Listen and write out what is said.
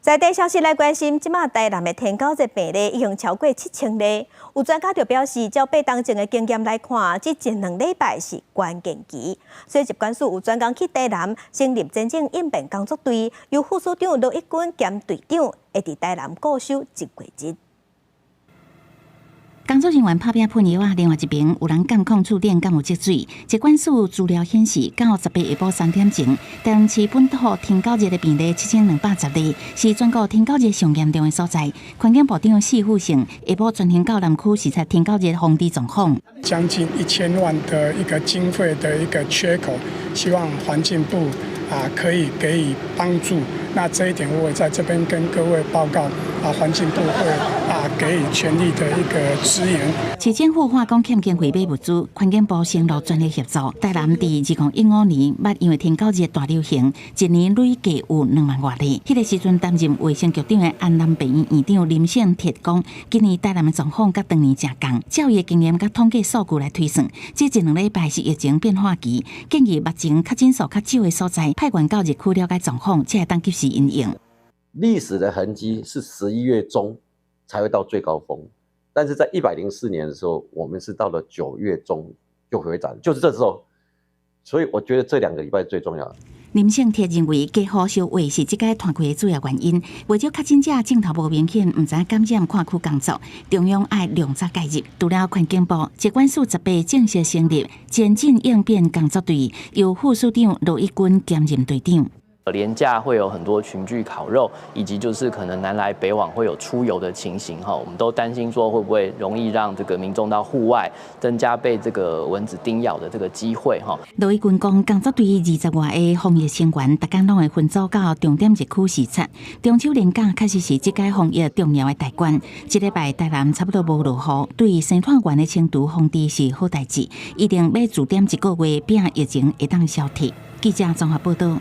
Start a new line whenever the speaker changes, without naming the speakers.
在地消息来关心，即马台南的天狗热病例已经超过7000例。有专家就表示，照被当前的经验来看，这1、2礼拜是关键期。所以疾管署有专工去台南成立真正应变工作队，由副署长罗一军兼队长，会伫台南固守1个月。
工作人员拍拼喷药啊，另外一边有人监控触电敢有积水。疾管署资料显示，到18下晡3点前，台南市本土天狗热的病例7210例，是全国天狗热上严重的所在。环境部长谢富成下晡专程到南区视察天狗热防治状况。
将近1000万的一个经费的一个缺口，希望环境部可以给予帮助。那这一点我也在这边跟各位报告环境部会给予全力的一个支援。
市政府化工欠经费买物资，环境部承诺专业协助。台南伫2015年，捌因为天狗热大流行，一年累计有2万多例。迄个时阵担任卫生局长的安南病院院长林胜铁讲，今年台南的状况甲当年正共，照伊的经验甲统计数据来推算，这1、2礼拜是疫情变化期，建议目前确诊数较少的所在，派员到热区了解状况，才会当及时因应。
历史的痕迹是11月中才会到最高峰，但是在104年的时候，我们是到了9月中就回涨，就是这时候，所以我觉得这2个礼拜最重要的。
林胜铁认为，加护烧话是这届团开的主要原因。为咗确诊者镜头无明显，唔知感染看区工作，中央爱量早介入。除了环境部，疾管署18正式成立前进应变工作队，由副署长罗一军兼任队长。
连假会有很多群聚烤肉，以及就是可能南来北往会有出游的情形哈，我们都担心说会不会容易让这个民众到户外，增加被这个蚊子叮咬的这个机会哈。
罗一军讲，工作队20多个防疫成员，大家拢会分组到重点热区视察。中秋连假确实是这届防疫重要的大关。这礼拜台南差不多无落雨，对生态园的清除防治是好代志，一定要注点1个月，避疫情会当消退。记者综合报道。